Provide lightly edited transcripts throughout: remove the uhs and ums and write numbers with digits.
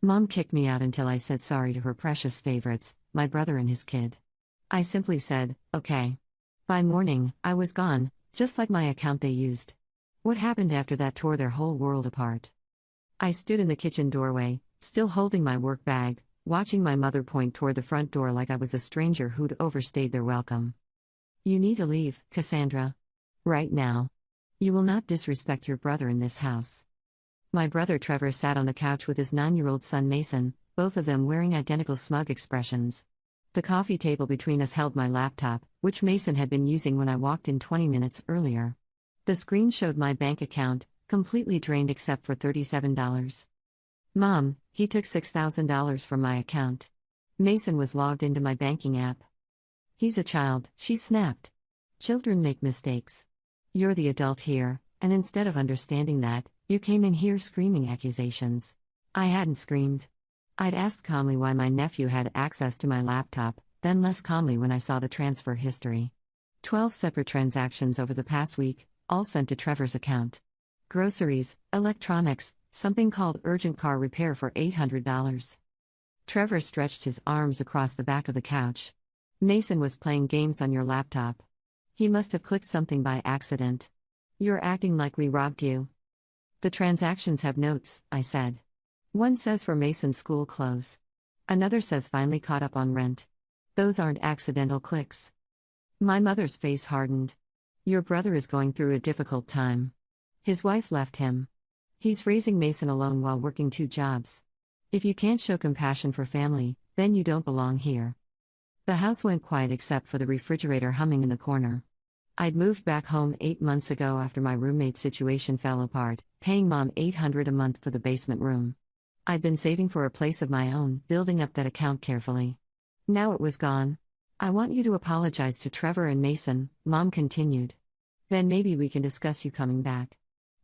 Mom kicked me out until I said sorry to her precious favorites, my brother and his kid. I simply said, okay. By morning, I was gone, just like my account they used. What happened after that tore their whole world apart. I stood in the kitchen doorway, still holding my work bag, watching my mother point toward the front door like I was a stranger who'd overstayed their welcome. You need to leave, Cassandra. Right now. You will not disrespect your brother in this house. My brother Trevor sat on the couch with his 9-year-old son Mason, both of them wearing identical smug expressions. The coffee table between us held my laptop, which Mason had been using when I walked in 20 minutes earlier. The screen showed my bank account, completely drained except for $37. Mom, he took $6,000 from my account. Mason was logged into my banking app. He's a child, she snapped. Children make mistakes. You're the adult here, and instead of understanding that, you came in here screaming accusations. I hadn't screamed. I'd asked calmly why my nephew had access to my laptop, then less calmly when I saw the transfer history. 12 separate transactions over the past week, all sent to Trevor's account. Groceries, electronics, something called urgent car repair for $800. Trevor stretched his arms across the back of the couch. Mason was playing games on your laptop. He must have clicked something by accident. You're acting like we robbed you. The transactions have notes, I said. One says for Mason's school clothes. Another says finally caught up on rent. Those aren't accidental clicks. My mother's face hardened. Your brother is going through a difficult time. His wife left him. He's raising Mason alone while working 2 jobs. If you can't show compassion for family, then you don't belong here. The house went quiet except for the refrigerator humming in the corner. I'd moved back home 8 months ago after my roommate situation fell apart, paying Mom $800 a month for the basement room. I'd been saving for a place of my own, building up that account carefully. Now it was gone. I want you to apologize to Trevor and Mason, Mom continued. Then maybe we can discuss you coming back.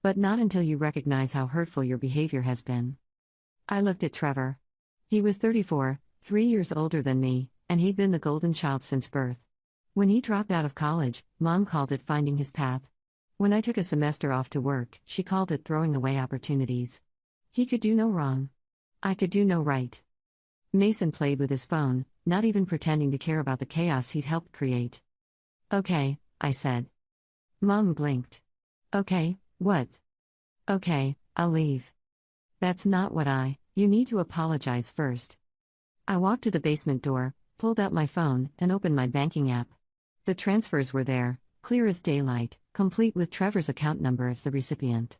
But not until you recognize how hurtful your behavior has been. I looked at Trevor. He was 34, 3 years older than me, and he'd been the golden child since birth. When he dropped out of college, Mom called it finding his path. When I took a semester off to work, she called it throwing away opportunities. He could do no wrong. I could do no right. Mason played with his phone, not even pretending to care about the chaos he'd helped create. Okay, I said. Mom blinked. Okay, what? Okay, I'll leave. That's not what you need to apologize first. I walked to the basement door, pulled out my phone, and opened my banking app. The transfers were there, clear as daylight, complete with Trevor's account number as the recipient.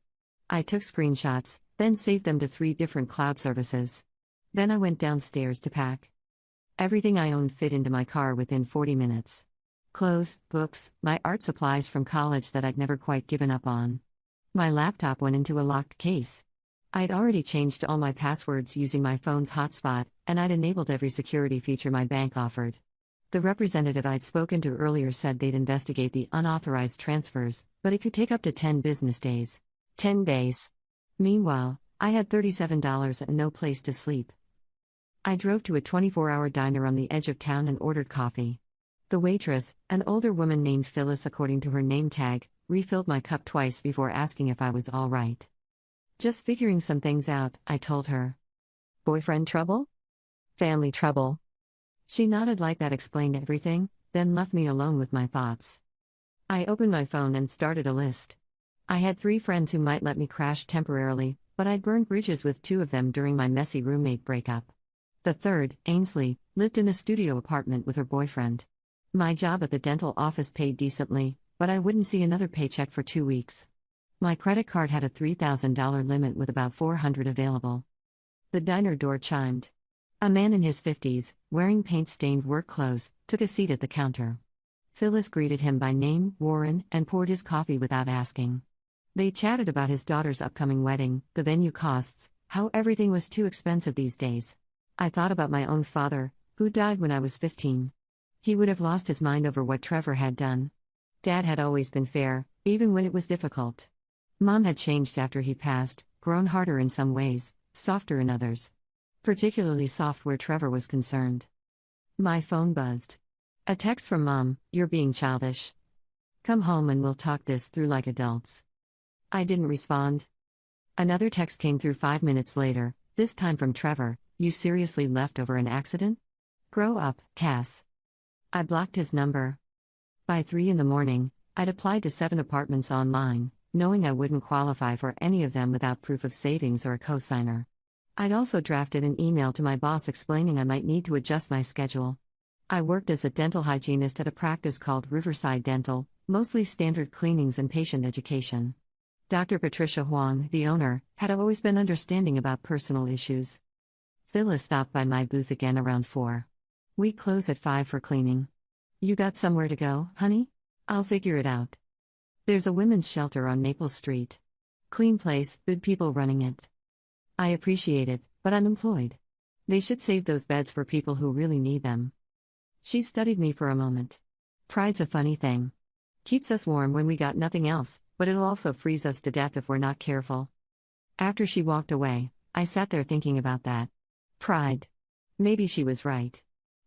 I took screenshots, then saved them to 3 different cloud services. Then I went downstairs to pack. Everything I owned fit into my car within 40 minutes. Clothes, books, my art supplies from college that I'd never quite given up on. My laptop went into a locked case. I'd already changed all my passwords using my phone's hotspot, and I'd enabled every security feature my bank offered. The representative I'd spoken to earlier said they'd investigate the unauthorized transfers, but it could take up to 10 business days. 10 days. Meanwhile, I had $37 and no place to sleep. I drove to a 24-hour diner on the edge of town and ordered coffee. The waitress, an older woman named Phyllis according to her name tag, refilled my cup twice before asking if I was all right. Just figuring some things out, I told her. Boyfriend trouble? Family trouble. She nodded like that explained everything, then left me alone with my thoughts. I opened my phone and started a list. I had 3 friends who might let me crash temporarily, but I'd burned bridges with 2 of them during my messy roommate breakup. The third, Ainsley, lived in a studio apartment with her boyfriend. My job at the dental office paid decently, but I wouldn't see another paycheck for 2 weeks. My credit card had a $3,000 limit with about $400 available. The diner door chimed. A man in his 50s, wearing paint-stained work clothes, took a seat at the counter. Phyllis greeted him by name, Warren, and poured his coffee without asking. They chatted about his daughter's upcoming wedding, the venue costs, how everything was too expensive these days. I thought about my own father, who died when I was 15. He would have lost his mind over what Trevor had done. Dad had always been fair, even when it was difficult. Mom had changed after he passed, grown harder in some ways, softer in others. Particularly soft where Trevor was concerned. My phone buzzed. A text from Mom, "You're being childish. Come home and we'll talk this through like adults." I didn't respond. Another text came through 5 minutes later, This time from Trevor, "You seriously left over an accident? Grow up, Cass." I blocked his number. By 3 in the morning, I'd applied to 7 apartments online, knowing I wouldn't qualify for any of them without proof of savings or a cosigner. I'd also drafted an email to my boss explaining I might need to adjust my schedule. I worked as a dental hygienist at a practice called Riverside Dental, mostly standard cleanings and patient education. Dr. Patricia Huang, the owner, had always been understanding about personal issues. Phyllis stopped by my booth again around 4. "We close at 5 for cleaning. You got somewhere to go, honey? I'll figure it out. There's a women's shelter on Maple Street. Clean place, good people running it. I appreciate it, but I'm employed. They should save those beds for people who really need them." She studied me for a moment. "Pride's a funny thing. Keeps us warm when we got nothing else, but it'll also freeze us to death if we're not careful." After she walked away, I sat there thinking about that. Pride. Maybe she was right.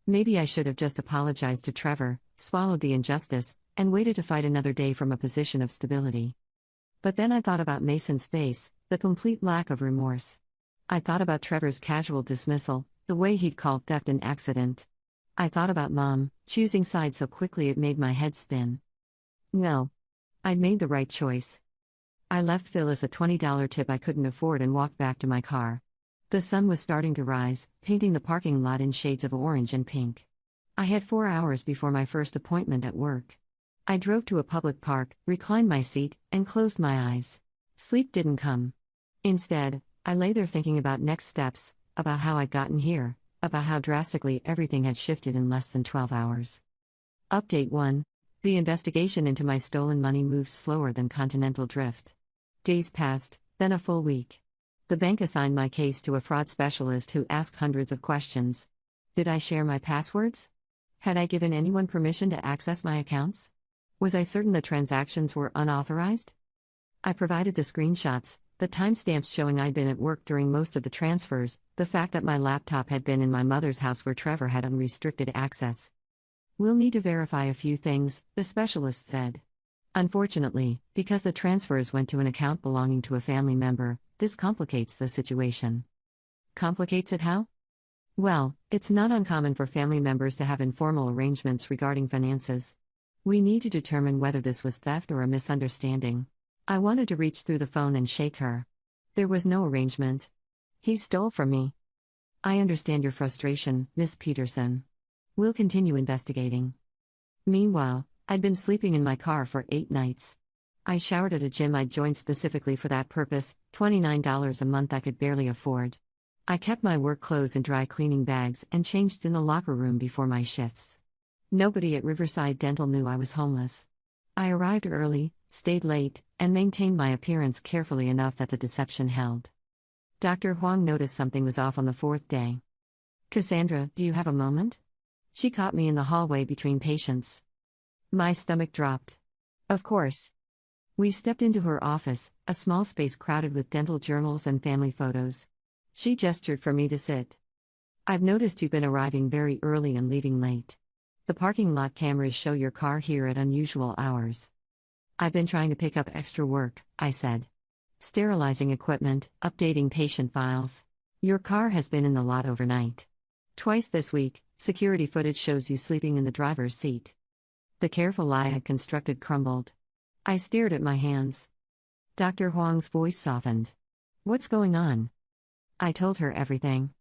Maybe I should have just apologized to Trevor, swallowed the injustice, and waited to fight another day from a position of stability. But then I thought about Mason's face, the complete lack of remorse. I thought about Trevor's casual dismissal, the way he'd called theft an accident. I thought about Mom, choosing sides so quickly it made my head spin. No. I'd made the right choice. I left Phyllis a $20 tip I couldn't afford and walked back to my car. The sun was starting to rise, painting the parking lot in shades of orange and pink. I had 4 hours before my first appointment at work. I drove to a public park, reclined my seat, and closed my eyes. Sleep didn't come. Instead, I lay there thinking about next steps, about how I'd gotten here, about how drastically everything had shifted in less than 12 hours. Update 1. The investigation into my stolen money moved slower than continental drift. Days passed, then a full week. The bank assigned my case to a fraud specialist who asked hundreds of questions. Did I share my passwords? Had I given anyone permission to access my accounts? Was I certain the transactions were unauthorized? I provided the screenshots, the timestamps showing I'd been at work during most of the transfers, the fact that my laptop had been in my mother's house where Trevor had unrestricted access. "We'll need to verify a few things," the specialist said. Unfortunately, because the transfers went to an account belonging to a family member, this complicates the situation. Complicates it how? Well, it's not uncommon for family members to have informal arrangements regarding finances. We need to determine whether this was theft or a misunderstanding. I wanted to reach through the phone and shake her. There was no arrangement. He stole from me. "I understand your frustration, Miss Peterson. We'll continue investigating." Meanwhile, I'd been sleeping in my car for 8 nights. I showered at a gym I'd joined specifically for that purpose, $29 a month I could barely afford. I kept my work clothes in dry cleaning bags and changed in the locker room before my shifts. Nobody at Riverside Dental knew I was homeless. I arrived early, stayed late, and maintained my appearance carefully enough that the deception held. Dr. Huang noticed something was off on the 4th day. "Cassandra, do you have a moment?" She caught me in the hallway between patients. My stomach dropped. Of course. We stepped into her office, a small space crowded with dental journals and family photos. She gestured for me to sit. "I've noticed you've been arriving very early and leaving late. The parking lot cameras show your car here at unusual hours." "I've been trying to pick up extra work," I said. "Sterilizing equipment, updating patient files. Your car has been in the lot overnight. Twice this week, security footage shows you sleeping in the driver's seat." The careful lie I had constructed crumbled. I stared at my hands. Dr. Huang's voice softened. "What's going on?" I told her everything.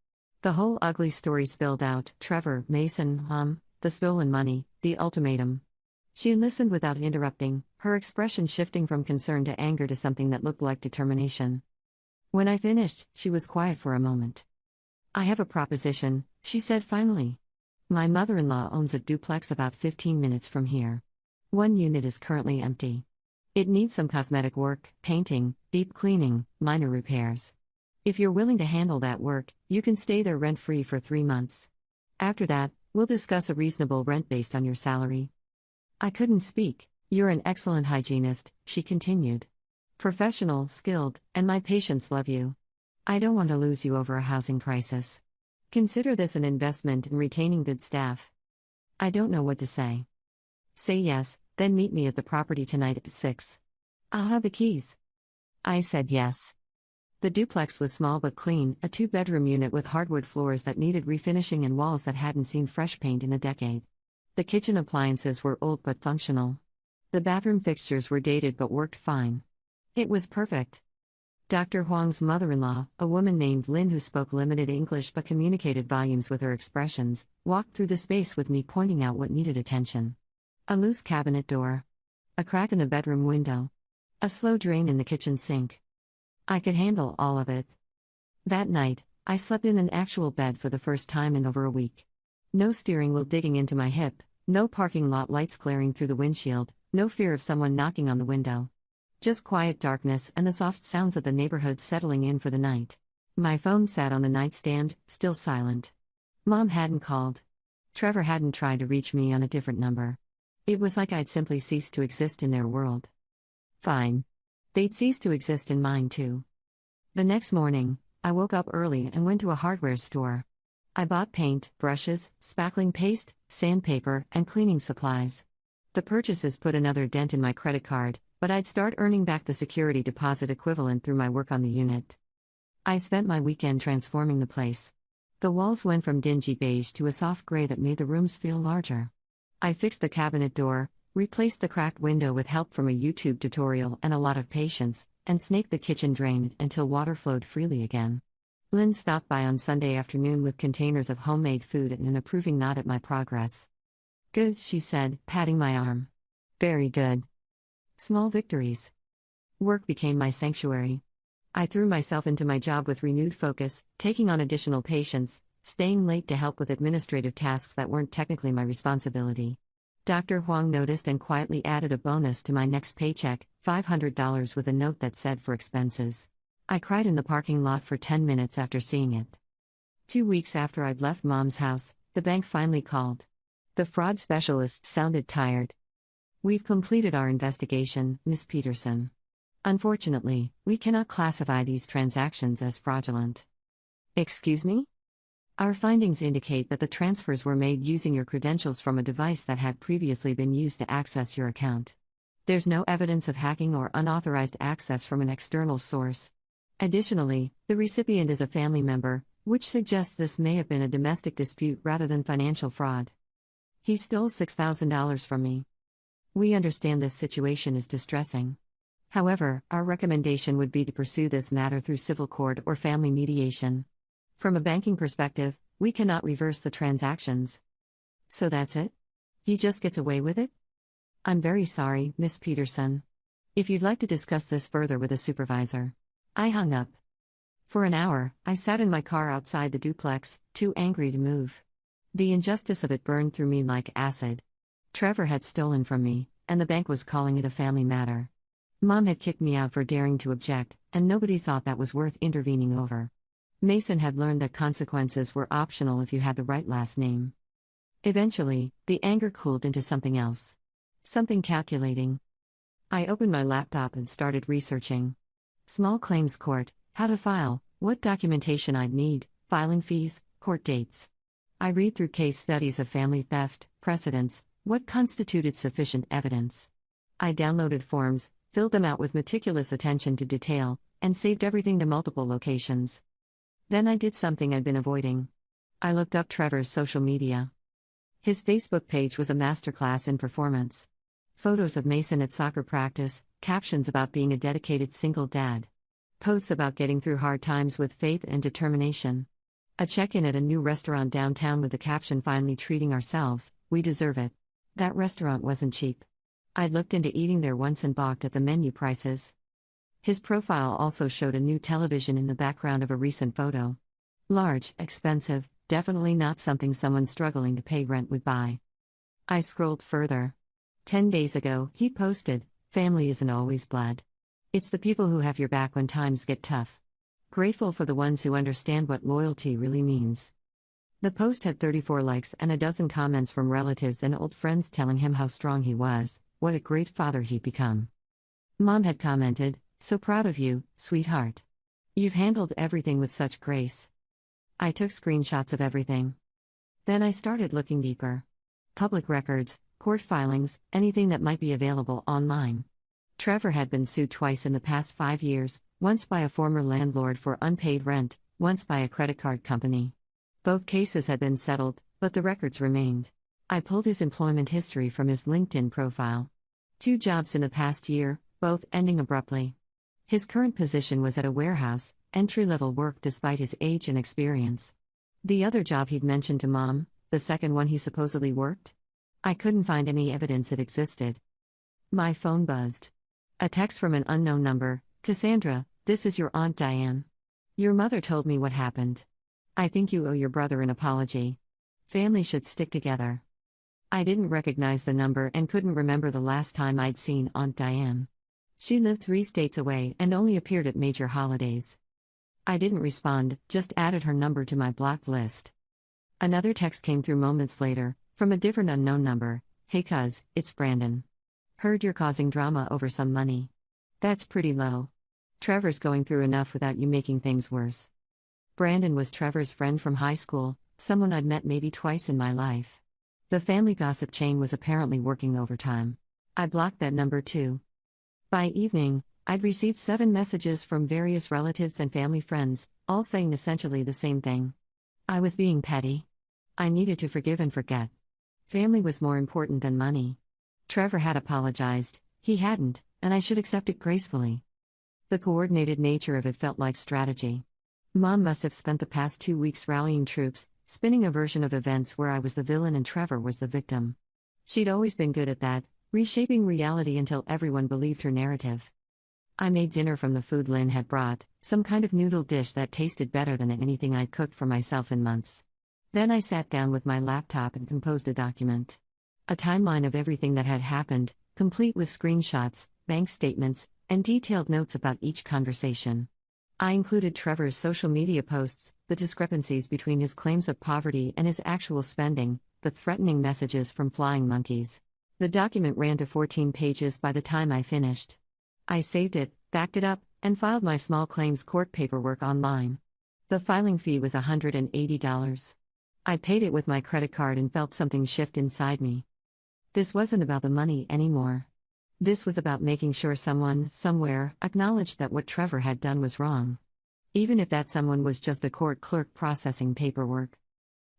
The whole ugly story spilled out: Trevor, Mason, the stolen money, the ultimatum. She listened without interrupting, her expression shifting from concern to anger to something that looked like determination. When I finished, she was quiet for a moment. "I have a proposition," she said finally. "My mother-in-law owns a duplex about 15 minutes from here. One unit is currently empty. It needs some cosmetic work, painting, deep cleaning, minor repairs. If you're willing to handle that work, you can stay there rent-free for 3 months. After that, we'll discuss a reasonable rent based on your salary." I couldn't speak. "You're an excellent hygienist," she continued. "Professional, skilled, and my patients love you. I don't want to lose you over a housing crisis. Consider this an investment in retaining good staff." I don't know what to say. "Say yes, then meet me at the property tonight at 6. I'll have the keys." I said yes. The duplex was small but clean, a two-bedroom unit with hardwood floors that needed refinishing and walls that hadn't seen fresh paint in a decade. The kitchen appliances were old but functional. The bathroom fixtures were dated but worked fine. It was perfect. Dr. Huang's mother-in-law, a woman named Lin who spoke limited English but communicated volumes with her expressions, walked through the space with me, pointing out what needed attention. A loose cabinet door. A crack in the bedroom window. A slow drain in the kitchen sink. I could handle all of it. That night, I slept in an actual bed for the first time in over a week. No steering wheel digging into my hip, no parking lot lights glaring through the windshield, no fear of someone knocking on the window. Just quiet darkness and the soft sounds of the neighborhood settling in for the night. My phone sat on the nightstand, still silent. Mom hadn't called. Trevor hadn't tried to reach me on a different number. It was like I'd simply ceased to exist in their world. Fine. They'd cease to exist in mine too. The next morning, I woke up early and went to a hardware store. I bought paint, brushes, spackling paste, sandpaper, and cleaning supplies. The purchases put another dent in my credit card, but I'd start earning back the security deposit equivalent through my work on the unit. I spent my weekend transforming the place. The walls went from dingy beige to a soft gray that made the rooms feel larger. I fixed the cabinet door, replaced the cracked window with help from a YouTube tutorial and a lot of patience, and snaked the kitchen drain until water flowed freely again. Lynn stopped by on Sunday afternoon with containers of homemade food and an approving nod at my progress. "Good," she said, patting my arm. "Very good." Small victories. Work became my sanctuary. I threw myself into my job with renewed focus, taking on additional patients, staying late to help with administrative tasks that weren't technically my responsibility. Dr. Huang noticed and quietly added a bonus to my next paycheck, $500 with a note that said "for expenses." I cried in the parking lot for 10 minutes after seeing it. 2 weeks after I'd left Mom's house, the bank finally called. The fraud specialist sounded tired. "We've completed our investigation, Miss Peterson. Unfortunately, we cannot classify these transactions as fraudulent." "Excuse me?" "Our findings indicate that the transfers were made using your credentials from a device that had previously been used to access your account. There's no evidence of hacking or unauthorized access from an external source. Additionally, the recipient is a family member, which suggests this may have been a domestic dispute rather than financial fraud. He stole $6,000 from me. We understand this situation is distressing. However, our recommendation would be to pursue this matter through civil court or family mediation. From a banking perspective, we cannot reverse the transactions." "So that's it? He just gets away with it?" "I'm very sorry, Miss Peterson. If you'd like to discuss this further with a supervisor." I hung up. For an hour, I sat in my car outside the duplex, too angry to move. The injustice of it burned through me like acid. Trevor had stolen from me, and the bank was calling it a family matter. Mom had kicked me out for daring to object, and nobody thought that was worth intervening over. Mason had learned that consequences were optional if you had the right last name. Eventually, the anger cooled into something else. Something calculating. I opened my laptop and started researching. Small claims court, how to file, what documentation I'd need, filing fees, court dates. I read through case studies of family theft, precedents, what constituted sufficient evidence. I downloaded forms, filled them out with meticulous attention to detail, and saved everything to multiple locations. Then I did something I'd been avoiding. I looked up Trevor's social media. His Facebook page was a masterclass in performance. Photos of Mason at soccer practice, captions about being a dedicated single dad. Posts about getting through hard times with faith and determination. A check-in at a new restaurant downtown with the caption "Finally treating ourselves, we deserve it." That restaurant wasn't cheap. I'd looked into eating there once and balked at the menu prices. His profile also showed a new television in the background of a recent photo. Large, expensive, definitely not something someone struggling to pay rent would buy. I scrolled further. 10 days ago, he posted, "Family isn't always blood. It's the people who have your back when times get tough. Grateful for the ones who understand what loyalty really means." The post had 34 likes and a dozen comments from relatives and old friends telling him how strong he was, what a great father he'd become. Mom had commented, "So proud of you, sweetheart. You've handled everything with such grace." I took screenshots of everything. Then I started looking deeper. Public records, court filings, anything that might be available online. Trevor had been sued twice in the past 5 years, once by a former landlord for unpaid rent, once by a credit card company. Both cases had been settled, but the records remained. I pulled his employment history from his LinkedIn profile. 2 jobs in the past year, both ending abruptly. His current position was at a warehouse, entry-level work despite his age and experience. The other job he'd mentioned to Mom, the second one he supposedly worked? I couldn't find any evidence it existed. My phone buzzed. A text from an unknown number. Cassandra, this is your Aunt Diane. Your mother told me what happened. I think you owe your brother an apology. Family should stick together. I didn't recognize the number and couldn't remember the last time I'd seen Aunt Diane. She lived 3 states away and only appeared at major holidays. I didn't respond, just added her number to my blocked list. Another text came through moments later, from a different unknown number. Hey cuz, it's Brandon. Heard you're causing drama over some money. That's pretty low. Trevor's going through enough without you making things worse. Brandon was Trevor's friend from high school, someone I'd met maybe twice in my life. The family gossip chain was apparently working overtime. I blocked that number too. By evening, I'd received 7 messages from various relatives and family friends, all saying essentially the same thing. I was being petty. I needed to forgive and forget. Family was more important than money. Trevor had apologized, he hadn't, and I should accept it gracefully. The coordinated nature of it felt like strategy. Mom must have spent the past 2 weeks rallying troops, spinning a version of events where I was the villain and Trevor was the victim. She'd always been good at that, reshaping reality until everyone believed her narrative. I made dinner from the food Lynn had brought, some kind of noodle dish that tasted better than anything I'd cooked for myself in months. Then I sat down with my laptop and composed a document. A timeline of everything that had happened, complete with screenshots, bank statements, and detailed notes about each conversation. I included Trevor's social media posts, the discrepancies between his claims of poverty and his actual spending, the threatening messages from flying monkeys. The document ran to 14 pages by the time I finished. I saved it, backed it up, and filed my small claims court paperwork online. The filing fee was $180. I paid it with my credit card and felt something shift inside me. This wasn't about the money anymore. This was about making sure someone, somewhere, acknowledged that what Trevor had done was wrong. Even if that someone was just a court clerk processing paperwork.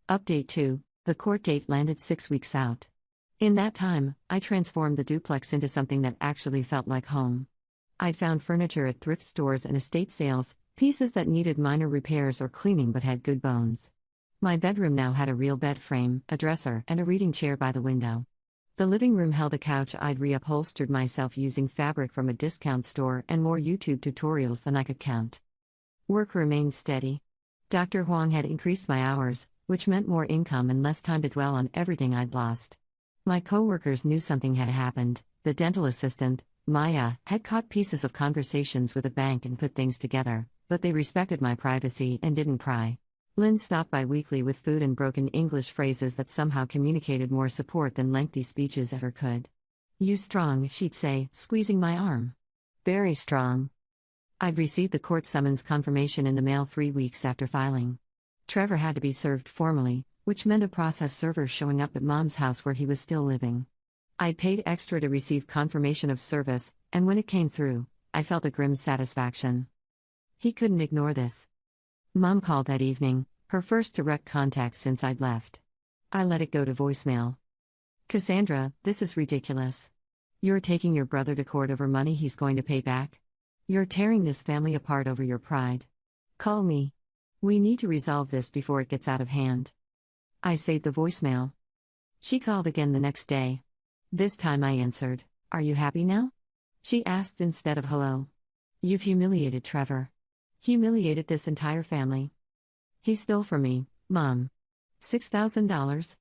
Update 2, the court date landed 6 weeks out. In that time, I transformed the duplex into something that actually felt like home. I'd found furniture at thrift stores and estate sales, pieces that needed minor repairs or cleaning but had good bones. My bedroom now had a real bed frame, a dresser, and a reading chair by the window. The living room held a couch I'd reupholstered myself using fabric from a discount store and more YouTube tutorials than I could count. Work remained steady. Dr. Huang had increased my hours, which meant more income and less time to dwell on everything I'd lost. My coworkers knew something had happened. The dental assistant, Maya, had caught pieces of conversations with a bank and put things together, but they respected my privacy and didn't pry. Lynn stopped by weekly with food and broken English phrases that somehow communicated more support than lengthy speeches ever could. "You strong," she'd say, squeezing my arm. "Very strong." I'd received the court summons confirmation in the mail 3 weeks after filing. Trevor had to be served formally, which meant a process server showing up at Mom's house where he was still living. I'd paid extra to receive confirmation of service, and when it came through, I felt a grim satisfaction. He couldn't ignore this. Mom called that evening, her first direct contact since I'd left. I let it go to voicemail. "Cassandra, this is ridiculous. You're taking your brother to court over money he's going to pay back. You're tearing this family apart over your pride. Call me. We need to resolve this before it gets out of hand." I saved the voicemail. She called again the next day. This time I answered. "Are you happy now?" She asked instead of hello. "You've humiliated Trevor. Humiliated this entire family. He stole from me, Mom. $6,000.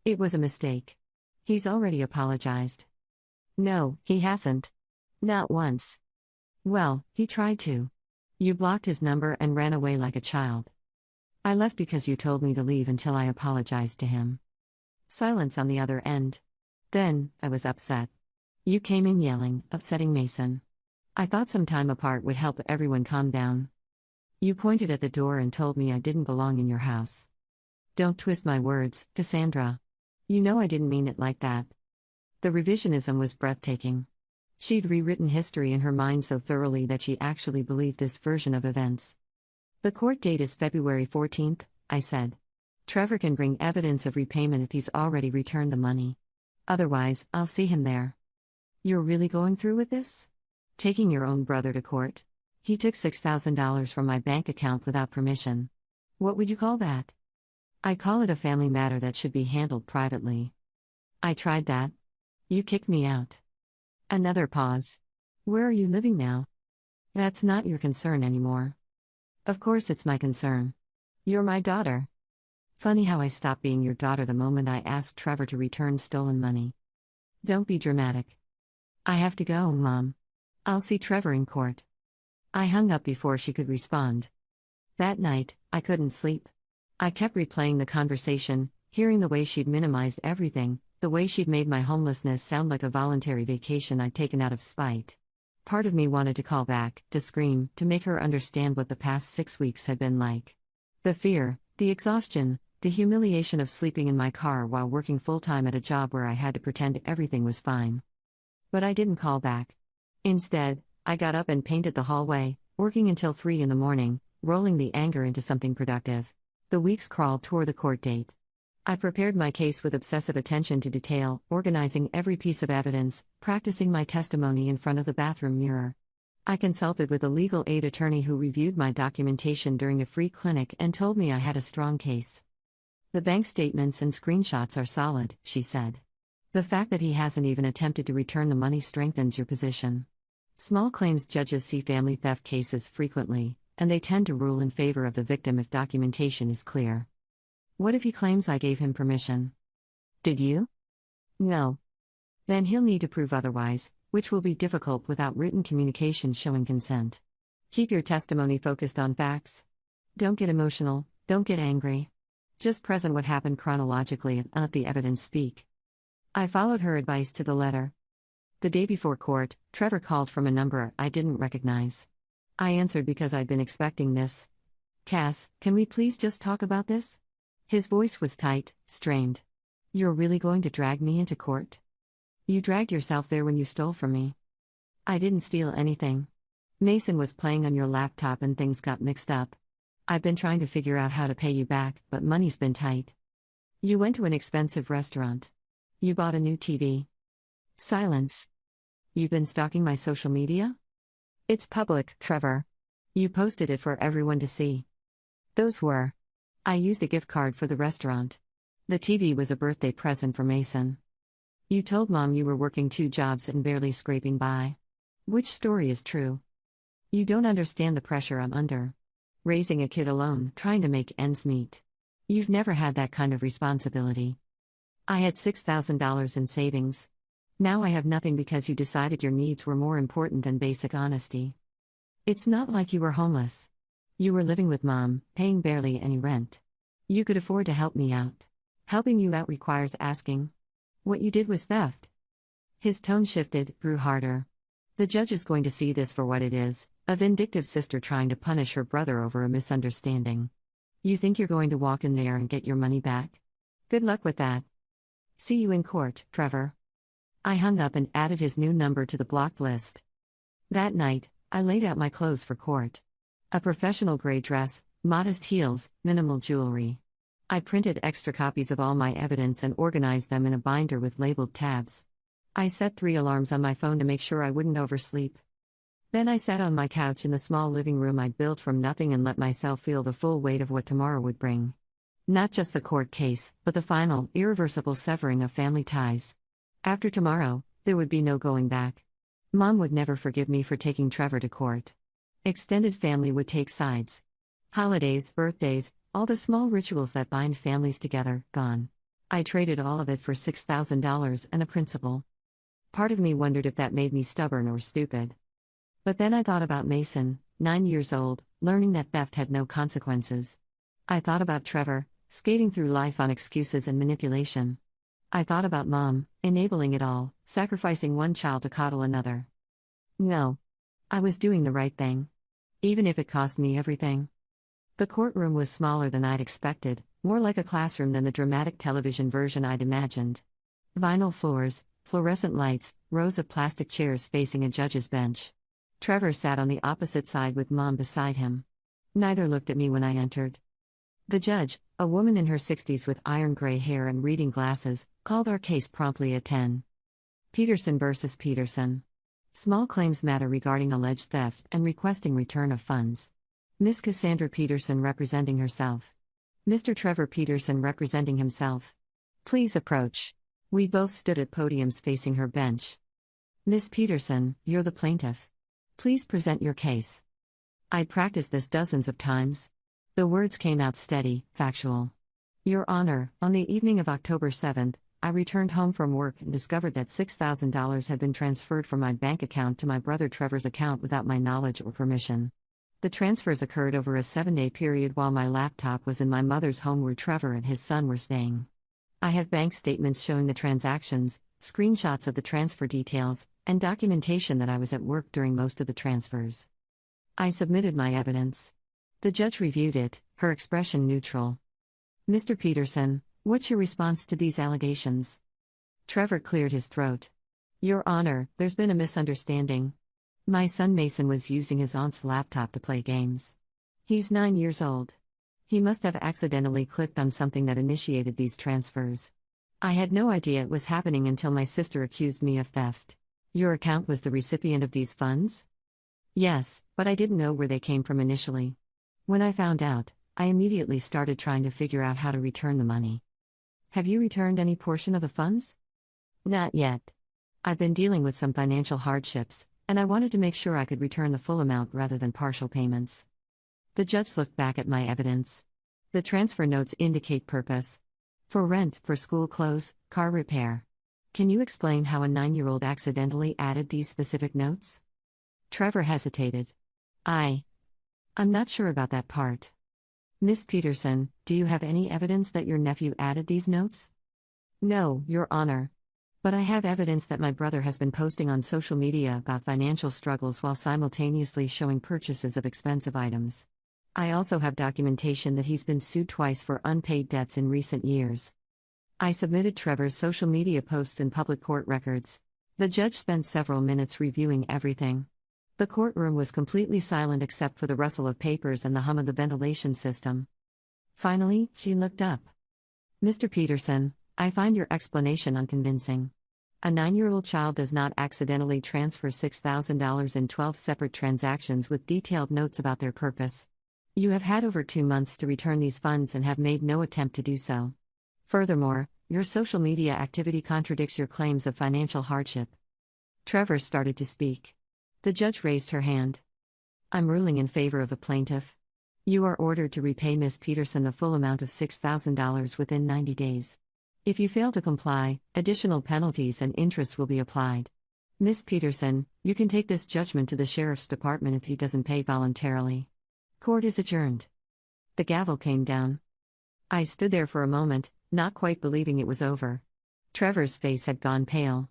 It was a mistake. He's already apologized." "No, he hasn't. Not once." "Well, he tried to. You blocked his number and ran away like a child. I left because you told me to leave until I apologized to him." Silence on the other end. Then, I was upset. "You came in yelling, upsetting Mason. I thought some time apart would help everyone calm down. You pointed at the door and told me I didn't belong in your house. Don't twist my words, Cassandra. You know I didn't mean it like that." The revisionism was breathtaking. She'd rewritten history in her mind so thoroughly that she actually believed this version of events. The court date is February 14th, I said. Trevor can bring evidence of repayment if he's already returned the money. Otherwise, I'll see him there. You're really going through with this? Taking your own brother to court? He took $6,000 from my bank account without permission. What would you call that? I call it a family matter that should be handled privately. I tried that. You kicked me out. Another pause. Where are you living now? That's not your concern anymore. Of course it's my concern. You're my daughter. Funny how I stopped being your daughter the moment I asked Trevor to return stolen money. Don't be dramatic. I have to go, Mom. I'll see Trevor in court. I hung up before she could respond. That night, I couldn't sleep. I kept replaying the conversation, hearing the way she'd minimized everything, the way she'd made my homelessness sound like a voluntary vacation I'd taken out of spite. Part of me wanted to call back, to scream, to make her understand what the past 6 weeks had been like. The fear, the exhaustion, the humiliation of sleeping in my car while working full-time at a job where I had to pretend everything was fine. But I didn't call back. Instead, I got up and painted the hallway, working until 3 in the morning, rolling the anger into something productive. The weeks crawled toward the court date. I prepared my case with obsessive attention to detail, organizing every piece of evidence, practicing my testimony in front of the bathroom mirror. I consulted with a legal aid attorney who reviewed my documentation during a free clinic and told me I had a strong case. The bank statements and screenshots are solid, she said. The fact that he hasn't even attempted to return the money strengthens your position. Small claims judges see family theft cases frequently, and they tend to rule in favor of the victim if documentation is clear. What if he claims I gave him permission? Did you? No. Then he'll need to prove otherwise, which will be difficult without written communication showing consent. Keep your testimony focused on facts. Don't get emotional, don't get angry. Just present what happened chronologically and let the evidence speak. I followed her advice to the letter. The day before court, Trevor called from a number I didn't recognize. I answered because I'd been expecting this. Cass, can we please just talk about this? His voice was tight, strained. You're really going to drag me into court? You dragged yourself there when you stole from me. I didn't steal anything. Mason was playing on your laptop and things got mixed up. I've been trying to figure out how to pay you back, but money's been tight. You went to an expensive restaurant. You bought a new TV. Silence. You've been stalking my social media? It's public, Trevor. You posted it for everyone to see. Those were. I used a gift card for the restaurant. The TV was a birthday present for Mason. You told Mom you were working 2 jobs and barely scraping by. Which story is true? You don't understand the pressure I'm under. Raising a kid alone, trying to make ends meet. You've never had that kind of responsibility. I had $6,000 in savings. Now I have nothing because you decided your needs were more important than basic honesty. It's not like you were homeless. You were living with Mom, paying barely any rent. You could afford to help me out. Helping you out requires asking. What you did was theft. His tone shifted, grew harder. The judge is going to see this for what it is, a vindictive sister trying to punish her brother over a misunderstanding. You think you're going to walk in there and get your money back? Good luck with that. See you in court, Trevor. I hung up and added his new number to the blocked list. That night, I laid out my clothes for court. A professional gray dress, modest heels, minimal jewelry. I printed extra copies of all my evidence and organized them in a binder with labeled tabs. I set 3 alarms on my phone to make sure I wouldn't oversleep. Then I sat on my couch in the small living room I'd built from nothing and let myself feel the full weight of what tomorrow would bring. Not just the court case, but the final, irreversible severing of family ties. After tomorrow, there would be no going back. Mom would never forgive me for taking Trevor to court. Extended family would take sides. Holidays, birthdays, all the small rituals that bind families together, gone. I traded all of it for $6,000 and a principal. Part of me wondered if that made me stubborn or stupid. But then I thought about Mason, 9 years old, learning that theft had no consequences. I thought about Trevor, skating through life on excuses and manipulation. I thought about Mom, enabling it all, sacrificing one child to coddle another. No. I was doing the right thing. Even if it cost me everything. The courtroom was smaller than I'd expected, more like a classroom than the dramatic television version I'd imagined. Vinyl floors, fluorescent lights, rows of plastic chairs facing a judge's bench. Trevor sat on the opposite side with Mom beside him. Neither looked at me when I entered. The judge, a woman in her 60s with iron gray hair and reading glasses, called our case promptly at 10. Peterson versus Peterson. Small claims matter regarding alleged theft and requesting return of funds. Miss Cassandra Peterson representing herself. Mr. Trevor Peterson representing himself. Please approach. We both stood at podiums facing her bench. Miss Peterson, you're the plaintiff. Please present your case. I'd practiced this dozens of times. The words came out steady, factual. Your Honor, on the evening of October 7th, I returned home from work and discovered that $6,000 had been transferred from my bank account to my brother Trevor's account without my knowledge or permission. The transfers occurred over a 7-day period while my laptop was in my mother's home where Trevor and his son were staying. I have bank statements showing the transactions, screenshots of the transfer details, and documentation that I was at work during most of the transfers. I submitted my evidence. The judge reviewed it, her expression neutral. Mr. Peterson, what's your response to these allegations? Trevor cleared his throat. Your Honor, there's been a misunderstanding. My son Mason was using his aunt's laptop to play games. He's 9 years old. He must have accidentally clicked on something that initiated these transfers. I had no idea it was happening until my sister accused me of theft. Your account was the recipient of these funds? Yes, but I didn't know where they came from initially. When I found out, I immediately started trying to figure out how to return the money. Have you returned any portion of the funds? Not yet. I've been dealing with some financial hardships, and I wanted to make sure I could return the full amount rather than partial payments. The judge looked back at my evidence. The transfer notes indicate purpose. For rent, for school clothes, car repair. Can you explain how a 9-year-old accidentally added these specific notes? Trevor hesitated. I'm not sure about that part. Miss Peterson, do you have any evidence that your nephew added these notes? No, Your Honor. But I have evidence that my brother has been posting on social media about financial struggles while simultaneously showing purchases of expensive items. I also have documentation that he's been sued twice for unpaid debts in recent years. I submitted Trevor's social media posts and public court records. The judge spent several minutes reviewing everything. The courtroom was completely silent except for the rustle of papers and the hum of the ventilation system. Finally, she looked up. Mr. Peterson, I find your explanation unconvincing. A 9-year-old child does not accidentally transfer $6,000 in 12 separate transactions with detailed notes about their purpose. You have had over 2 months to return these funds and have made no attempt to do so. Furthermore, your social media activity contradicts your claims of financial hardship. Trevor started to speak. The judge raised her hand. I'm ruling in favor of the plaintiff. You are ordered to repay Miss Peterson the full amount of $6,000 within 90 days. If you fail to comply, additional penalties and interest will be applied. Miss Peterson, you can take this judgment to the sheriff's department if he doesn't pay voluntarily. Court is adjourned. The gavel came down. I stood there for a moment, not quite believing it was over. Trevor's face had gone pale.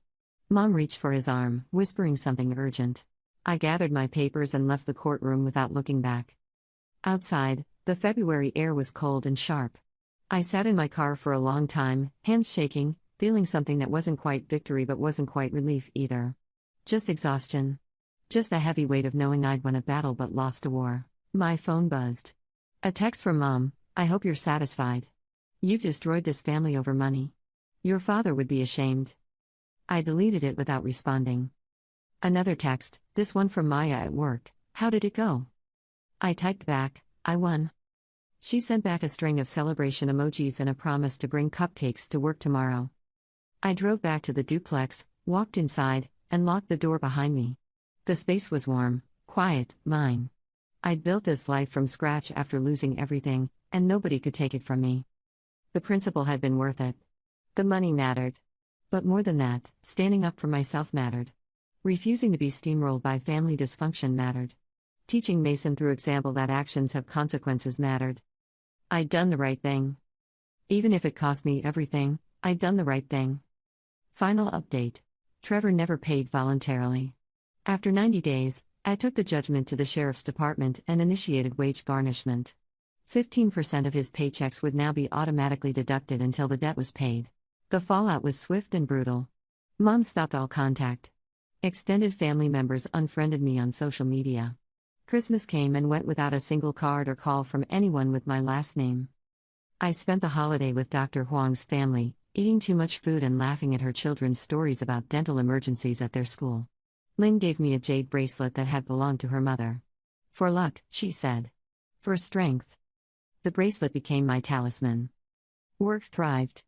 Mom reached for his arm, whispering something urgent. I gathered my papers and left the courtroom without looking back. Outside, the February air was cold and sharp. I sat in my car for a long time, hands shaking, feeling something that wasn't quite victory but wasn't quite relief either. Just exhaustion. Just the heavy weight of knowing I'd won a battle but lost a war. My phone buzzed. A text from Mom, I hope you're satisfied. You've destroyed this family over money. Your father would be ashamed. I deleted it without responding. Another text, this one from Maya at work, how did it go? I typed back, I won. She sent back a string of celebration emojis and a promise to bring cupcakes to work tomorrow. I drove back to the duplex, walked inside, and locked the door behind me. The space was warm, quiet, mine. I'd built this life from scratch after losing everything, and nobody could take it from me. The principle had been worth it. The money mattered. But more than that, standing up for myself mattered. Refusing to be steamrolled by family dysfunction mattered. Teaching Mason through example that actions have consequences mattered. I'd done the right thing. Even if it cost me everything, I'd done the right thing. Final update. Trevor never paid voluntarily. After 90 days, I took the judgment to the sheriff's department and initiated wage garnishment. 15% of his paychecks would now be automatically deducted until the debt was paid. The fallout was swift and brutal. Mom stopped all contact. Extended family members unfriended me on social media. Christmas came and went without a single card or call from anyone with my last name. I spent the holiday with Dr. Huang's family, eating too much food and laughing at her children's stories about dental emergencies at their school. Lynn gave me a jade bracelet that had belonged to her mother. For luck, she said. For strength. The bracelet became my talisman. Work thrived.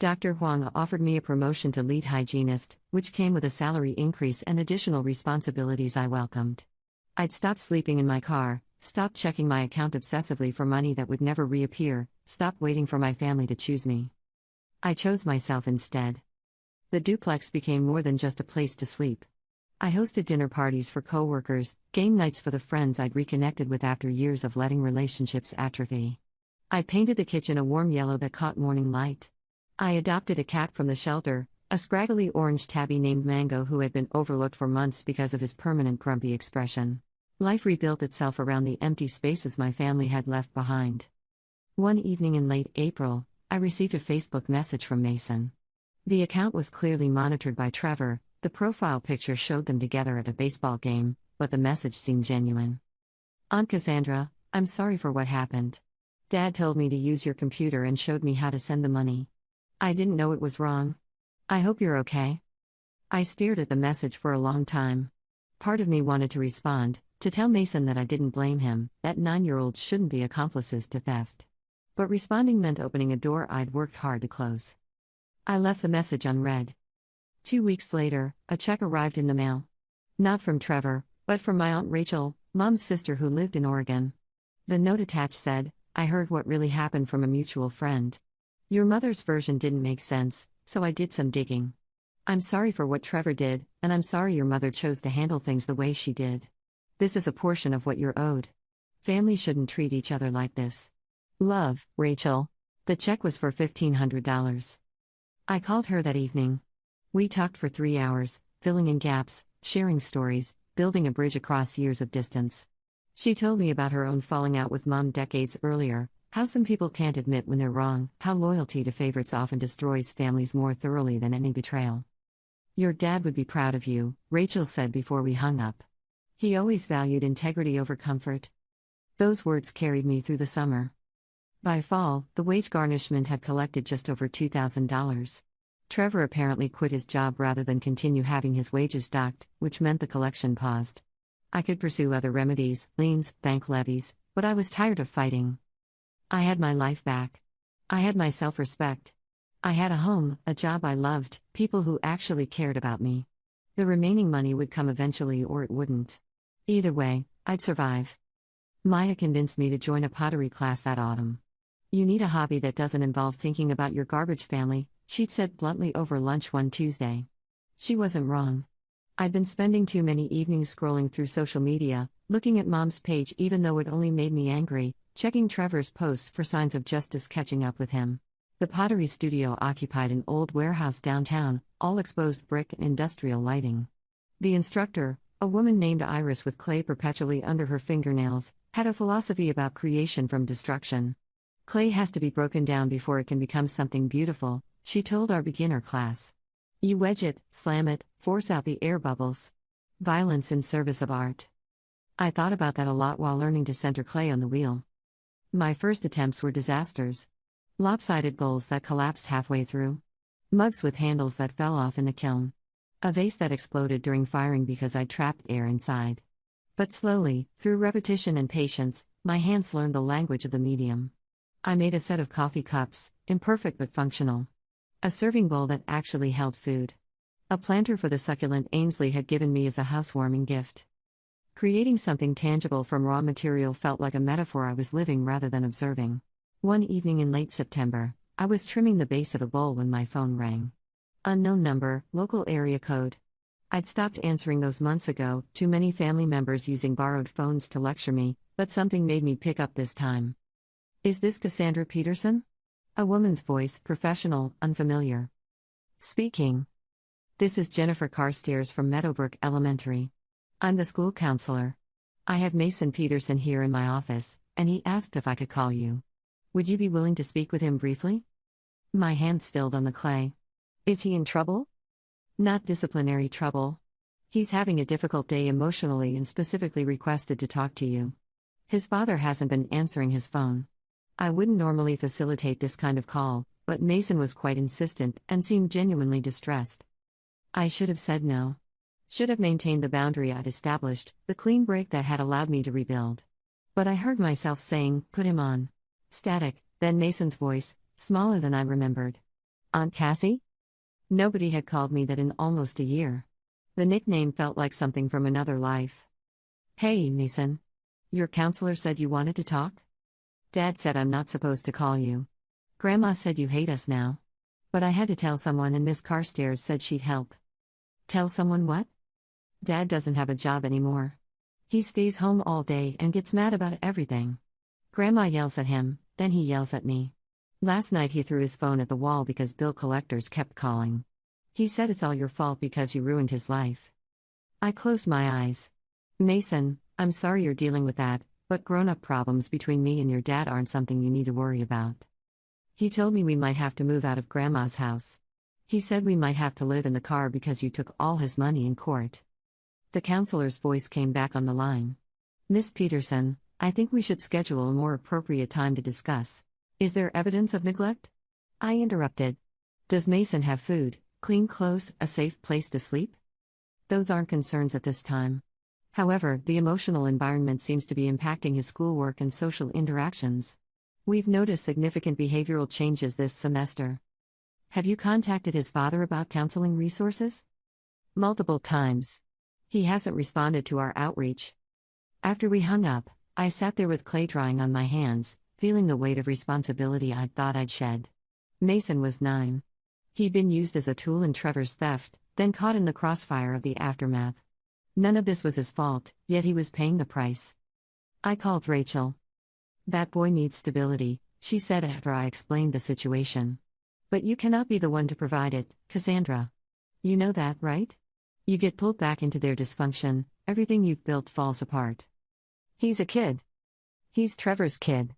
Dr. Huang offered me a promotion to lead hygienist, which came with a salary increase and additional responsibilities I welcomed. I'd stopped sleeping in my car, stopped checking my account obsessively for money that would never reappear, stopped waiting for my family to choose me. I chose myself instead. The duplex became more than just a place to sleep. I hosted dinner parties for coworkers, game nights for the friends I'd reconnected with after years of letting relationships atrophy. I painted the kitchen a warm yellow that caught morning light. I adopted a cat from the shelter, a scraggly orange tabby named Mango who had been overlooked for months because of his permanent grumpy expression. Life rebuilt itself around the empty spaces my family had left behind. One evening in late April, I received a Facebook message from Mason. The account was clearly monitored by Trevor. The profile picture showed them together at a baseball game, but the message seemed genuine. Aunt Cassandra, I'm sorry for what happened. Dad told me to use your computer and showed me how to send the money. I didn't know it was wrong. I hope you're okay. I stared at the message for a long time. Part of me wanted to respond, to tell Mason that I didn't blame him, that 9-year-olds shouldn't be accomplices to theft. But responding meant opening a door I'd worked hard to close. I left the message unread. 2 weeks later, a check arrived in the mail. Not from Trevor, but from my Aunt Rachel, Mom's sister who lived in Oregon. The note attached said, I heard what really happened from a mutual friend. Your mother's version didn't make sense, so I did some digging. I'm sorry for what Trevor did, and I'm sorry your mother chose to handle things the way she did. This is a portion of what you're owed. Families shouldn't treat each other like this. Love, Rachel. The check was for $1,500. I called her that evening. We talked for 3 hours, filling in gaps, sharing stories, building a bridge across years of distance. She told me about her own falling out with Mom decades earlier, how some people can't admit when they're wrong, how loyalty to favorites often destroys families more thoroughly than any betrayal. Your dad would be proud of you, Rachel said before we hung up. He always valued integrity over comfort. Those words carried me through the summer. By fall, the wage garnishment had collected just over $2,000. Trevor apparently quit his job rather than continue having his wages docked, which meant the collection paused. I could pursue other remedies, liens, bank levies, but I was tired of fighting. I had my life back. I had my self-respect. I had a home, a job I loved, people who actually cared about me. The remaining money would come eventually or it wouldn't. Either way, I'd survive. Maya convinced me to join a pottery class that autumn. You need a hobby that doesn't involve thinking about your garbage family, she'd said bluntly over lunch one Tuesday. She wasn't wrong. I'd been spending too many evenings scrolling through social media, looking at Mom's page even though it only made me angry, checking Trevor's posts for signs of justice catching up with him. The pottery studio occupied an old warehouse downtown, all exposed brick and industrial lighting. The instructor, a woman named Iris with clay perpetually under her fingernails, had a philosophy about creation from destruction. Clay has to be broken down before it can become something beautiful, she told our beginner class. You wedge it, slam it, force out the air bubbles. Violence in service of art. I thought about that a lot while learning to center clay on the wheel. My first attempts were disasters. Lopsided bowls that collapsed halfway through. Mugs with handles that fell off in the kiln. A vase that exploded during firing because I trapped air inside. But slowly, through repetition and patience, my hands learned the language of the medium. I made a set of coffee cups, imperfect but functional. A serving bowl that actually held food. A planter for the succulent Ainsley had given me as a housewarming gift. Creating something tangible from raw material felt like a metaphor I was living rather than observing. One evening in late September, I was trimming the base of a bowl when my phone rang. Unknown number, local area code. I'd stopped answering those months ago, too many family members using borrowed phones to lecture me, but something made me pick up this time. Is this Cassandra Peterson? A woman's voice, professional, unfamiliar. Speaking. This is Jennifer Carstairs from Meadowbrook Elementary. I'm the school counselor. I have Mason Peterson here in my office, and he asked if I could call you. Would you be willing to speak with him briefly? My hand stilled on the clay. Is he in trouble? Not disciplinary trouble. He's having a difficult day emotionally and specifically requested to talk to you. His father hasn't been answering his phone. I wouldn't normally facilitate this kind of call, but Mason was quite insistent and seemed genuinely distressed. I should have said no. Should have maintained the boundary I'd established, the clean break that had allowed me to rebuild. But I heard myself saying, put him on. Static, then Mason's voice, smaller than I remembered. Aunt Cassie? Nobody had called me that in almost a year. The nickname felt like something from another life. Hey, Mason. Your counselor said you wanted to talk? Dad said I'm not supposed to call you. Grandma said you hate us now. But I had to tell someone and Miss Carstairs said she'd help. Tell someone what? Dad doesn't have a job anymore. He stays home all day and gets mad about everything. Grandma yells at him, then he yells at me. Last night he threw his phone at the wall because bill collectors kept calling. He said it's all your fault because you ruined his life. I closed my eyes. Mason, I'm sorry you're dealing with that, but grown-up problems between me and your dad aren't something you need to worry about. He told me we might have to move out of Grandma's house. He said we might have to live in the car because you took all his money in court. The counselor's voice came back on the line. Miss Peterson, I think we should schedule a more appropriate time to discuss. Is there evidence of neglect? I interrupted. Does Mason have food, clean clothes, a safe place to sleep? Those aren't concerns at this time. However, the emotional environment seems to be impacting his schoolwork and social interactions. We've noticed significant behavioral changes this semester. Have you contacted his father about counseling resources? Multiple times. He hasn't responded to our outreach. After we hung up, I sat there with clay drying on my hands, feeling the weight of responsibility I'd thought I'd shed. Mason was 9. He'd been used as a tool in Trevor's theft, then caught in the crossfire of the aftermath. None of this was his fault, yet he was paying the price. I called Rachel. That boy needs stability, she said after I explained the situation. But you cannot be the one to provide it, Cassandra. You know that, right? You get pulled back into their dysfunction, everything you've built falls apart. He's a kid. He's Trevor's kid.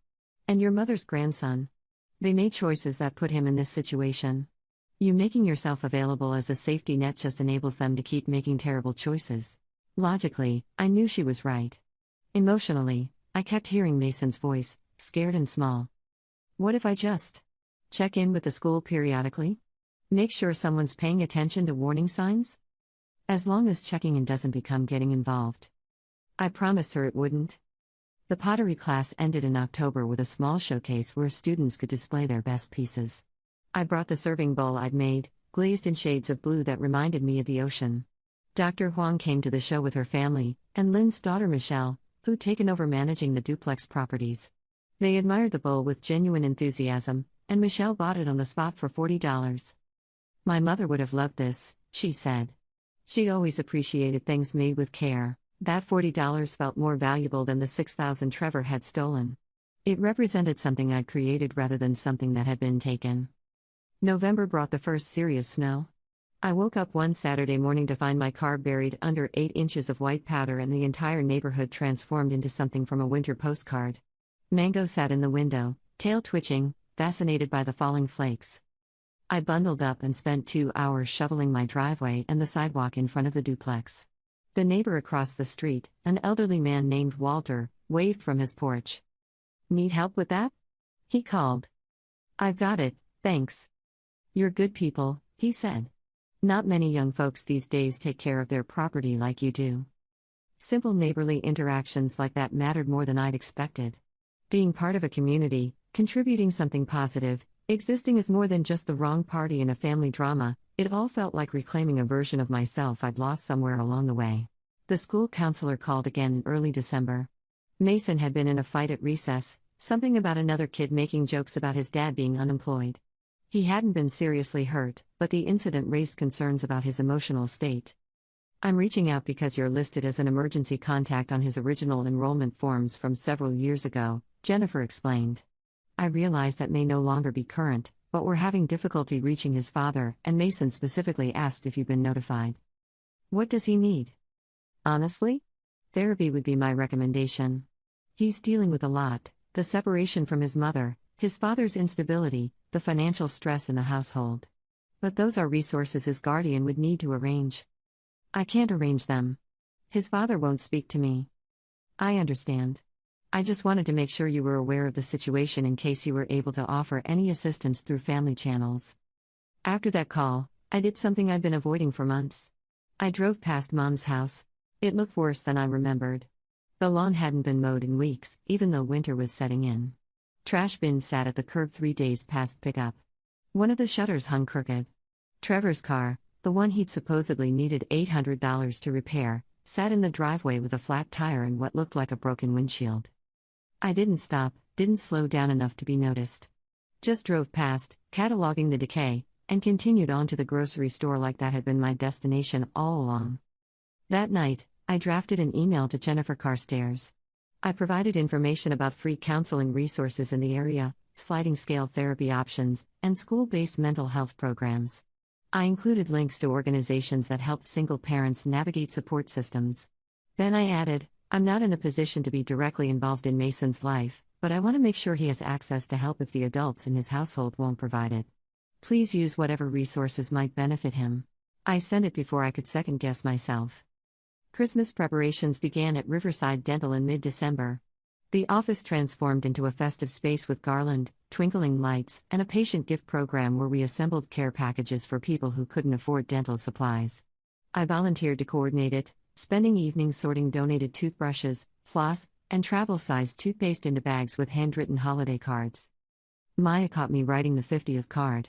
And your mother's grandson. They made choices that put him in this situation. You making yourself available as a safety net just enables them to keep making terrible choices. Logically, I knew she was right. Emotionally, I kept hearing Mason's voice, scared and small. What if I just check in with the school periodically? Make sure someone's paying attention to warning signs? As long as checking in doesn't become getting involved. I promised her it wouldn't. The pottery class ended in October with a small showcase where students could display their best pieces. I brought the serving bowl I'd made, glazed in shades of blue that reminded me of the ocean. Dr. Huang came to the show with her family, and Lynn's daughter Michelle, who'd taken over managing the duplex properties. They admired the bowl with genuine enthusiasm, and Michelle bought it on the spot for $40. My mother would have loved this, she said. She always appreciated things made with care. That $40 felt more valuable than the $6,000 Trevor had stolen. It represented something I'd created rather than something that had been taken. November brought the first serious snow. I woke up one Saturday morning to find my car buried under 8 inches of white powder and the entire neighborhood transformed into something from a winter postcard. Mango sat in the window, tail twitching, fascinated by the falling flakes. I bundled up and spent 2 hours shoveling my driveway and the sidewalk in front of the duplex. The neighbor across the street, an elderly man named Walter, waved from his porch. Need help with that? He called. I've got it, thanks. You're good people, he said. Not many young folks these days take care of their property like you do. Simple neighborly interactions like that mattered more than I'd expected. Being part of a community, contributing something positive, existing as more than just the wrong party in a family drama, it all felt like reclaiming a version of myself I'd lost somewhere along the way. The school counselor called again in early December. Mason had been in a fight at recess, something about another kid making jokes about his dad being unemployed. He hadn't been seriously hurt, but the incident raised concerns about his emotional state. I'm reaching out because you're listed as an emergency contact on his original enrollment forms from several years ago, Jennifer explained. I realize that may no longer be current, but we're having difficulty reaching his father, and Mason specifically asked if you've been notified. What does he need? Honestly? Therapy would be my recommendation. He's dealing with a lot: the separation from his mother, his father's instability, the financial stress in the household. But those are resources his guardian would need to arrange. I can't arrange them. His father won't speak to me. I understand. I just wanted to make sure you were aware of the situation in case you were able to offer any assistance through family channels. After that call, I did something I'd been avoiding for months. I drove past Mom's house. It looked worse than I remembered. The lawn hadn't been mowed in weeks, even though winter was setting in. Trash bins sat at the curb 3 days past pickup. One of the shutters hung crooked. Trevor's car, the one he'd supposedly needed $800 to repair, sat in the driveway with a flat tire and what looked like a broken windshield. I didn't stop, didn't slow down enough to be noticed. Just drove past, cataloging the decay, and continued on to the grocery store like that had been my destination all along. That night, I drafted an email to Jennifer Carstairs. I provided information about free counseling resources in the area, sliding scale therapy options, and school-based mental health programs. I included links to organizations that helped single parents navigate support systems. Then I added, I'm not in a position to be directly involved in Mason's life, but I want to make sure he has access to help if the adults in his household won't provide it. Please use whatever resources might benefit him. I sent it before I could second-guess myself. Christmas preparations began at Riverside Dental in mid-December. The office transformed into a festive space with garland, twinkling lights, and a patient gift program where we assembled care packages for people who couldn't afford dental supplies. I volunteered to coordinate it, spending evenings sorting donated toothbrushes, floss, and travel-sized toothpaste into bags with handwritten holiday cards. Maya caught me writing the 50th card.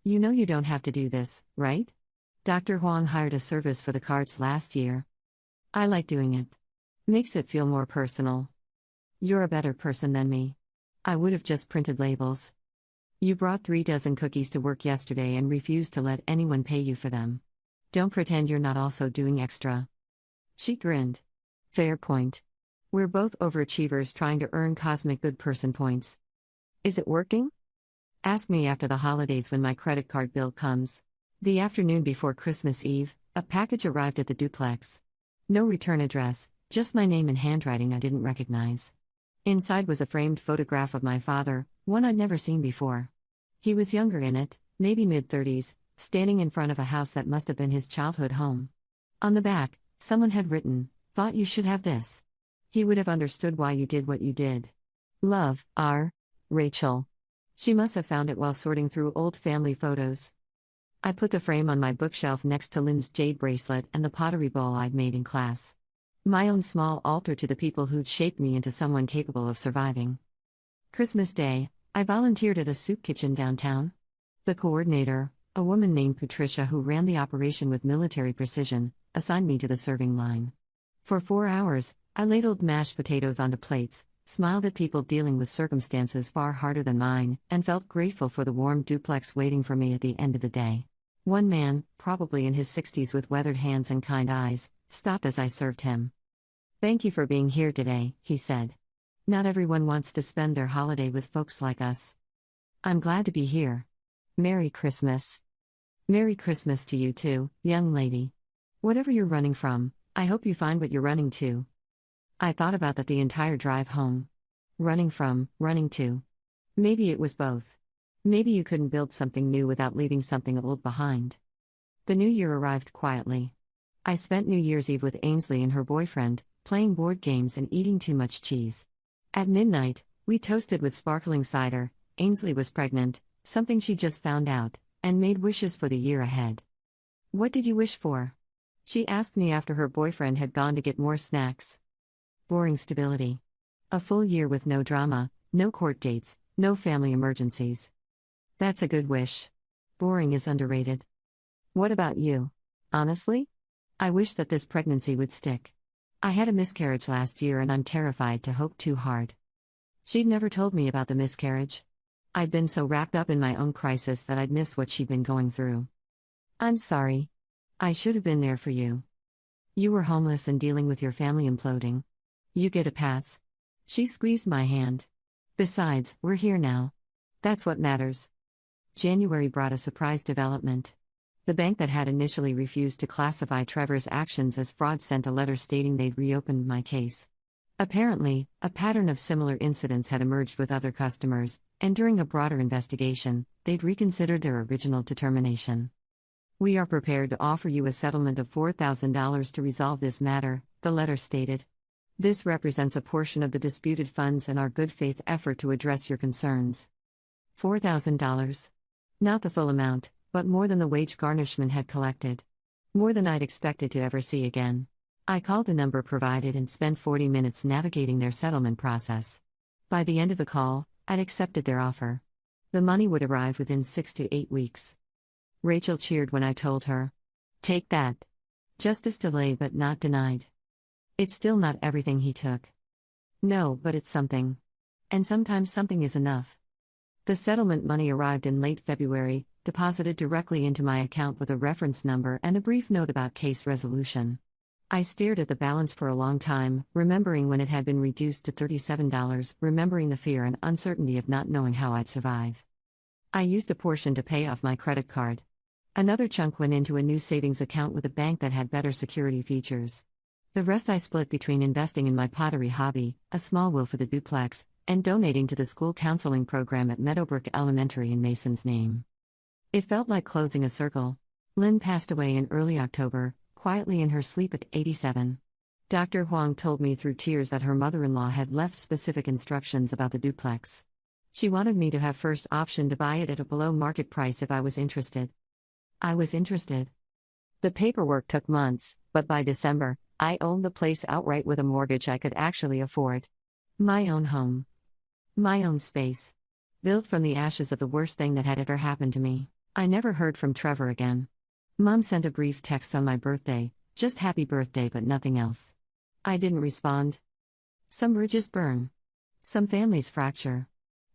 You know you don't have to do this, right? Dr. Huang hired a service for the cards last year. I like doing it. Makes it feel more personal. You're a better person than me. I would have just printed labels. You brought 3 dozen cookies to work yesterday and refused to let anyone pay you for them. Don't pretend you're not also doing extra. She grinned. Fair point. We're both overachievers trying to earn cosmic good person points. Is it working? Ask me after the holidays when my credit card bill comes. The afternoon before Christmas Eve, a package arrived at the duplex. No return address, just my name and handwriting I didn't recognize. Inside was a framed photograph of my father, one I'd never seen before. He was younger in it, maybe mid-30s, standing in front of a house that must have been his childhood home. On the back, someone had written, "Thought you should have this." He would have understood why you did what you did. Love, R. Rachel. She must have found it while sorting through old family photos. I put the frame on my bookshelf next to Lynn's jade bracelet and the pottery bowl I'd made in class. My own small altar to the people who'd shaped me into someone capable of surviving. Christmas Day, I volunteered at a soup kitchen downtown. The coordinator, a woman named Patricia who ran the operation with military precision, assigned me to the serving line. For 4 hours, I ladled mashed potatoes onto plates, smiled at people dealing with circumstances far harder than mine, and felt grateful for the warm duplex waiting for me at the end of the day. One man, probably in his 60s with weathered hands and kind eyes, stopped as I served him. "Thank you for being here today," he said. "Not everyone wants to spend their holiday with folks like us." "I'm glad to be here. Merry Christmas." "Merry Christmas to you too, young lady. Whatever you're running from, I hope you find what you're running to." I thought about that the entire drive home. Running from, running to. Maybe it was both. Maybe you couldn't build something new without leaving something old behind. The new year arrived quietly. I spent New Year's Eve with Ainsley and her boyfriend, playing board games and eating too much cheese. At midnight, we toasted with sparkling cider. Ainsley was pregnant, something she just found out, and made wishes for the year ahead. "What did you wish for?" she asked me after her boyfriend had gone to get more snacks. "Boring stability. A full year with no drama, no court dates, no family emergencies." "That's a good wish. Boring is underrated." "What about you?" "Honestly? I wish that this pregnancy would stick. I had a miscarriage last year and I'm terrified to hope too hard." She'd never told me about the miscarriage. I'd been so wrapped up in my own crisis that I'd missed what she'd been going through. "I'm sorry. I should have been there for you. You were homeless and dealing with your family imploding. You get a pass." She squeezed my hand. "Besides, we're here now. That's what matters." January brought a surprise development. The bank that had initially refused to classify Trevor's actions as fraud sent a letter stating they'd reopened my case. Apparently, a pattern of similar incidents had emerged with other customers, and during a broader investigation, they'd reconsidered their original determination. "We are prepared to offer you a settlement of $4,000 to resolve this matter," the letter stated. "This represents a portion of the disputed funds and our good faith effort to address your concerns." $4,000. Not the full amount, but more than the wage garnishment had collected. More than I'd expected to ever see again. I called the number provided and spent 40 minutes navigating their settlement process. By the end of the call, I'd accepted their offer. The money would arrive within 6 to 8 weeks. Rachel cheered when I told her. "Take that. Justice delayed but not denied." It's still not everything he took. No, but it's something. And sometimes something is enough. The settlement money arrived in late February, deposited directly into my account with a reference number and a brief note about case resolution. I stared at the balance for a long time, remembering when it had been reduced to $37, remembering the fear and uncertainty of not knowing how I'd survive. I used a portion to pay off my credit card. Another chunk went into a new savings account with a bank that had better security features. The rest I split between investing in my pottery hobby, a small will for the duplex, and donating to the school counseling program at Meadowbrook Elementary in Mason's name. It felt like closing a circle. Lynn passed away in early October, quietly in her sleep at 87. Dr. Huang told me through tears that her mother-in-law had left specific instructions about the duplex. She wanted me to have first option to buy it at a below-market price if I was interested. I was interested. The paperwork took months, but by December, I owned the place outright with a mortgage I could actually afford. My own home. My own space. Built from the ashes of the worst thing that had ever happened to me. I never heard from Trevor again. Mom sent a brief text on my birthday, just happy birthday but nothing else. I didn't respond. Some bridges burn. Some families fracture.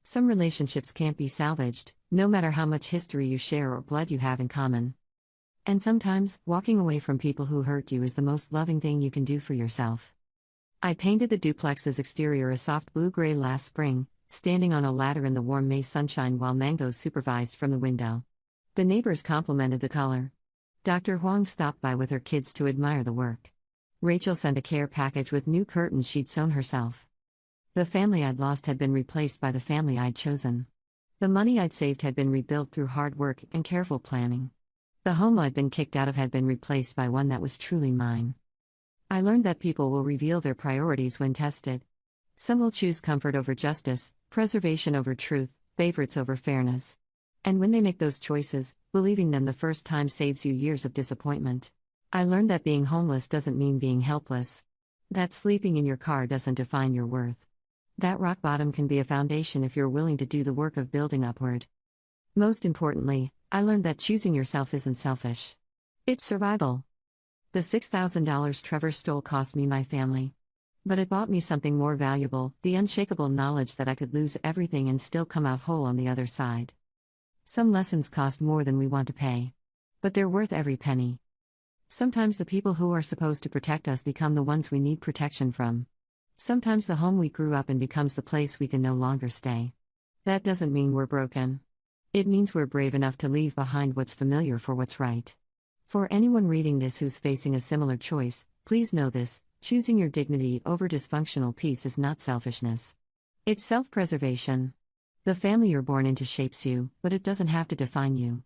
Some relationships can't be salvaged, no matter how much history you share or blood you have in common. And sometimes, walking away from people who hurt you is the most loving thing you can do for yourself. I painted the duplex's exterior a soft blue-gray last spring, standing on a ladder in the warm May sunshine while mangoes supervised from the window. The neighbors complimented the color. Dr. Huang stopped by with her kids to admire the work. Rachel sent a care package with new curtains she'd sewn herself. The family I'd lost had been replaced by the family I'd chosen. The money I'd saved had been rebuilt through hard work and careful planning. The home I'd been kicked out of had been replaced by one that was truly mine. I learned that people will reveal their priorities when tested. Some will choose comfort over justice, preservation over truth, favorites over fairness. And when they make those choices, believing them the first time saves you years of disappointment. I learned that being homeless doesn't mean being helpless. That sleeping in your car doesn't define your worth. That rock bottom can be a foundation if you're willing to do the work of building upward. Most importantly, I learned that choosing yourself isn't selfish. It's survival. The $6,000 Trevor stole cost me my family. But it bought me something more valuable, the unshakable knowledge that I could lose everything and still come out whole on the other side. Some lessons cost more than we want to pay. But they're worth every penny. Sometimes the people who are supposed to protect us become the ones we need protection from. Sometimes the home we grew up in becomes the place we can no longer stay. That doesn't mean we're broken. It means we're brave enough to leave behind what's familiar for what's right. For anyone reading this who's facing a similar choice, please know this: choosing your dignity over dysfunctional peace is not selfishness. It's self-preservation. The family you're born into shapes you, but it doesn't have to define you.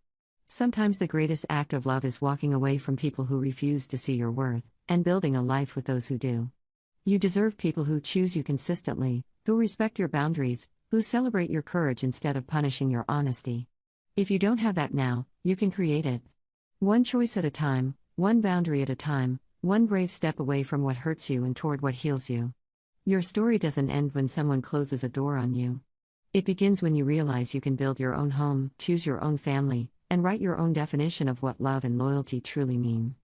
Sometimes the greatest act of love is walking away from people who refuse to see your worth, and building a life with those who do. You deserve people who choose you consistently, who respect your boundaries, who celebrate your courage instead of punishing your honesty. If you don't have that now, you can create it. One choice at a time, one boundary at a time, one brave step away from what hurts you and toward what heals you. Your story doesn't end when someone closes a door on you. It begins when you realize you can build your own home, choose your own family, and write your own definition of what love and loyalty truly mean.